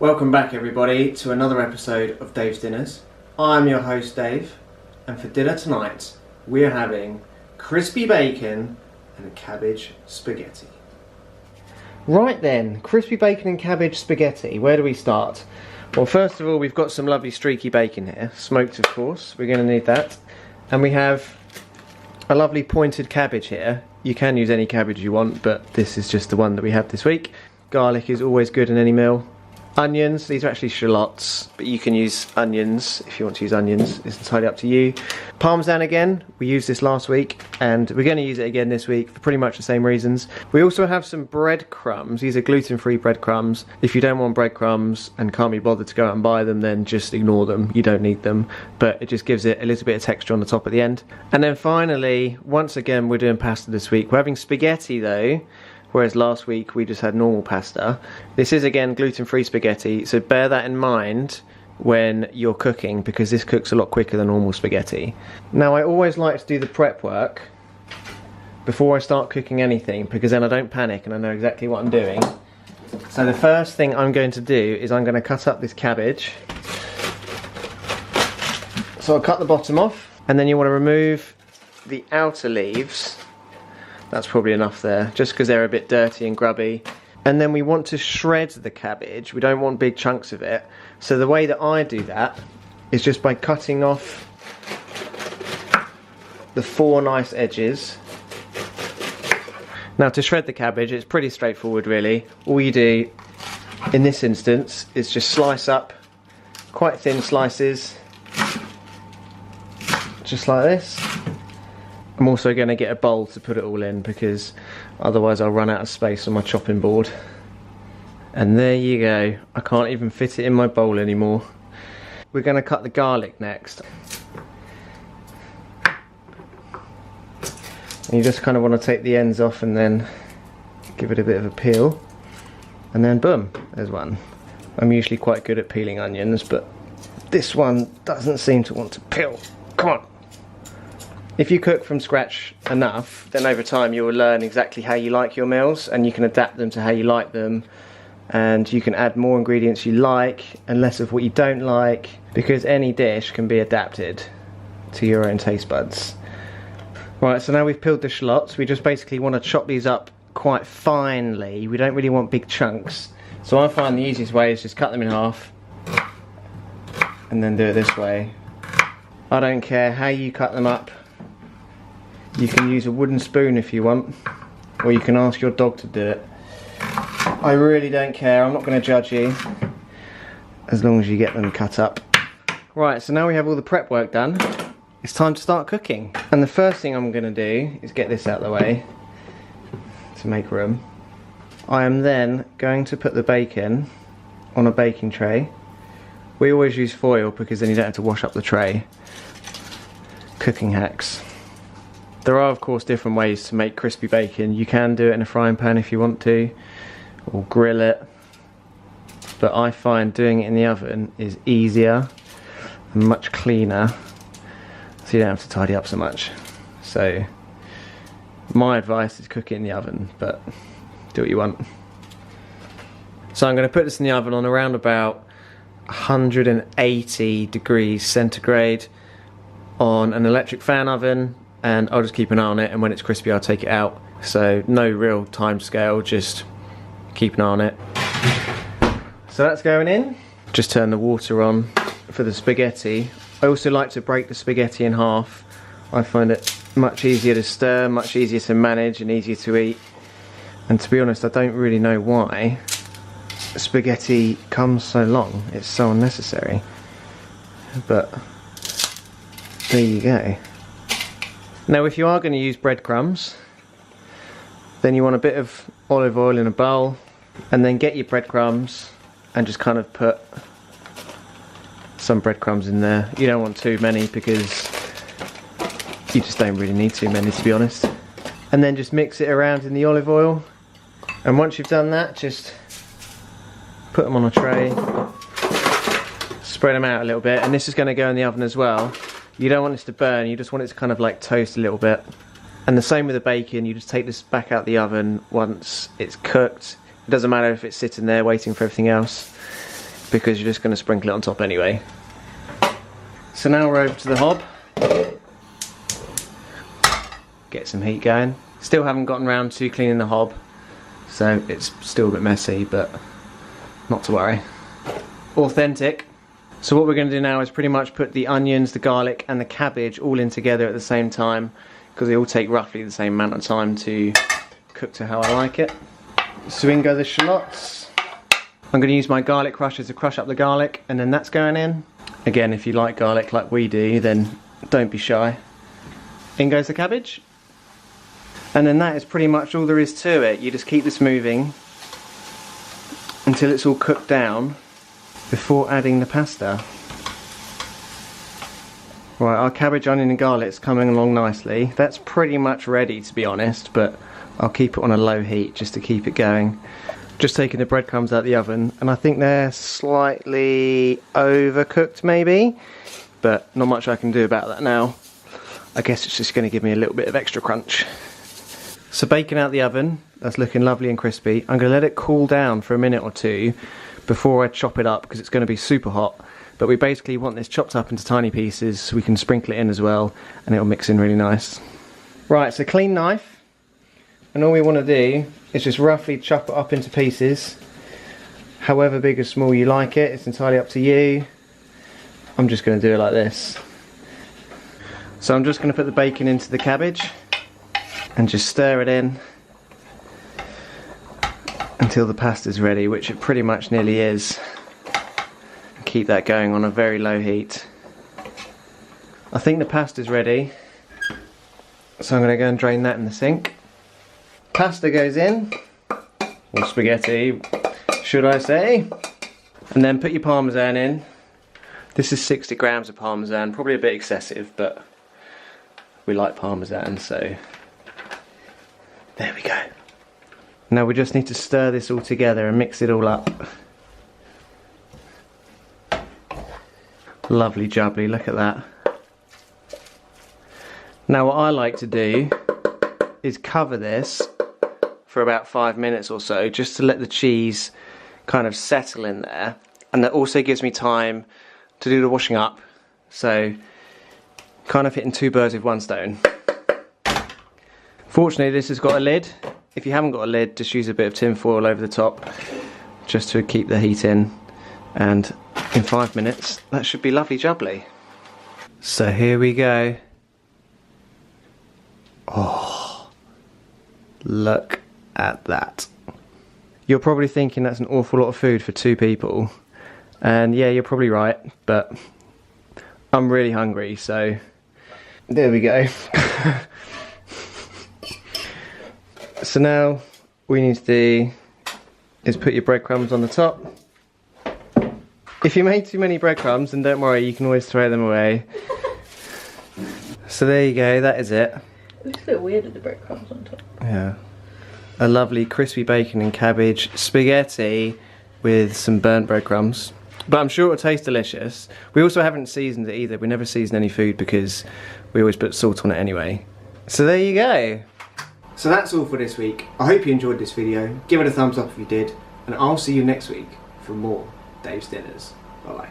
Welcome back everybody to another episode of Dave's Dinners. I'm your host Dave, and for dinner tonight we are having crispy bacon and cabbage spaghetti. Right then, crispy bacon and cabbage spaghetti. Where do we start? Well, first of all, we've got some lovely streaky bacon here, smoked of course, we're going to need that. And we have a lovely pointed cabbage here. You can use any cabbage you want, but this is just the one that we have this week. Garlic is always good in any meal. Onions, these are actually shallots, but you can use onions if you want to use onions. It's entirely up to you. Parmesan again, we used this last week and we're going to use it again this week for pretty much the same reasons. We also have some breadcrumbs. These are gluten-free breadcrumbs. If you don't want breadcrumbs and can't be bothered to go out and buy them, then just ignore them. You don't need them, but it just gives it a little bit of texture on the top at the end. And then finally, once again, we're doing pasta this week. We're having spaghetti though, whereas last week we just had normal pasta. This is again gluten-free spaghetti, so bear that in mind when you're cooking because this cooks a lot quicker than normal spaghetti. Now I always like to do the prep work before I start cooking anything because then I don't panic and I know exactly what I'm doing. So the first thing I'm going to do is I'm going to cut up this cabbage. So I'll cut the bottom off and then you want to remove the outer leaves. That's probably enough there, just because they're a bit dirty and grubby. And then we want to shred the cabbage. We don't want big chunks of it. So the way that I do that is just by cutting off the 4 nice edges. Now to shred the cabbage, it's pretty straightforward really. All you do in this instance is just slice up quite thin slices, just like this. I'm also going to get a bowl to put it all in because otherwise I'll run out of space on my chopping board. And there you go. I can't even fit it in my bowl anymore. We're going to cut the garlic next. And you just kind of want to take the ends off and then give it a bit of a peel. And then boom, there's one. I'm usually quite good at peeling onions, but this one doesn't seem to want to peel. Come on. If you cook from scratch enough, then over time you will learn exactly how you like your meals and you can adapt them to how you like them, and you can add more ingredients you like and less of what you don't like, because any dish can be adapted to your own taste buds. Right, so now we've peeled the shallots, we just basically want to chop these up quite finely. We don't really want big chunks. So I find the easiest way is just cut them in half and then do it this way. I don't care how you cut them up. You can use a wooden spoon if you want, or you can ask your dog to do it. I really don't care, I'm not going to judge you, as long as you get them cut up. Right, so now we have all the prep work done, it's time to start cooking. And the first thing I'm going to do is get this out of the way, to make room. I am then going to put the bacon on a baking tray. We always use foil because then you don't have to wash up the tray. Cooking hacks. There are of course different ways to make crispy bacon. You can do it in a frying pan if you want to, or grill it, but I find doing it in the oven is easier and much cleaner, so you don't have to tidy up so much. So my advice is cook it in the oven, but do what you want. So I'm going to put this in the oven on around about 180 degrees centigrade on an electric fan oven, and I'll just keep an eye on it, and when it's crispy I'll take it out. So no real time scale, just keep an eye on it. So that's going in. Just turn the water on for the spaghetti. I also like to break the spaghetti in half. I find it much easier to stir, much easier to manage and easier to eat. And to be honest, I don't really know why spaghetti comes so long. It's so unnecessary. But there you go. Now if you are going to use breadcrumbs, then you want a bit of olive oil in a bowl, and then get your breadcrumbs and just kind of put some breadcrumbs in there. You don't want too many because you just don't really need too many, to be honest. And then just mix it around in the olive oil, and once you've done that, just put them on a tray, spread them out a little bit, and this is going to go in the oven as well. You don't want this to burn, you just want it to kind of like toast a little bit. And the same with the bacon, you just take this back out the oven once it's cooked. It doesn't matter if it's sitting there waiting for everything else. because you're just going to sprinkle it on top anyway. So now we're over to the hob. Get some heat going. Still haven't gotten round to cleaning the hob, so it's still a bit messy, but not to worry. Authentic. So what we're going to do now is pretty much put the onions, the garlic and the cabbage all in together at the same time, because they all take roughly the same amount of time to cook to how I like it. So in go the shallots. I'm going to use my garlic crusher to crush up the garlic, and then that's going in. Again, if you like garlic like we do, then don't be shy. In goes the cabbage. And then that is pretty much all there is to it. You just keep this moving until it's all cooked down before adding the pasta. Right, our cabbage, onion and garlic's coming along nicely. That's pretty much ready, to be honest, but I'll keep it on a low heat just to keep it going. Just taking the breadcrumbs out of the oven, and I think they're slightly overcooked maybe, but not much I can do about that now. I guess it's just going to give me a little bit of extra crunch. So bacon out the oven, that's looking lovely and crispy. I'm going to let it cool down for a minute or two before I chop it up, because it's going to be super hot. But we basically want this chopped up into tiny pieces so we can sprinkle it in as well, and it'll mix in really nice. Right, so clean knife, and all we want to do is just roughly chop it up into pieces, however big or small you like it. It's entirely up to you. I'm just going to do it like this. So I'm just going to put the bacon into the cabbage and just stir it in until the pasta's ready, which it pretty much nearly is. Keep that going on a very low heat. I think the pasta's ready, so I'm going to go and drain that in the sink. Pasta goes in, or spaghetti should I say, and then put your parmesan in. This is 60 grams of parmesan, probably a bit excessive, but we like parmesan, so there we go. Now we just need to stir this all together and mix it all up. Lovely jubbly, look at that. Now what I like to do is cover this for about 5 minutes or so, just to let the cheese kind of settle in there, and that also gives me time to do the washing up, so kind of hitting two birds with one stone. Fortunately this has got a lid. If you haven't got a lid, just use a bit of tin foil over the top just to keep the heat in, and in 5 minutes that should be lovely jubbly. So here we go. Oh, look at that. You're probably thinking that's an awful lot of food for 2 people, and yeah, you're probably right, but I'm really hungry, so there we go. So now we need to do is put your breadcrumbs on the top. If you made too many breadcrumbs, then don't worry, you can always throw them away. So there you go, that is it. It looks a bit weird with the breadcrumbs on top. Yeah. A lovely crispy bacon and cabbage spaghetti with some burnt breadcrumbs. But I'm sure it'll taste delicious. We also haven't seasoned it either. We never season any food because we always put salt on it anyway. So there you go. So that's all for this week. I hope you enjoyed this video. Give it a thumbs up if you did, and I'll see you next week for more Dave's Dinners. Bye bye.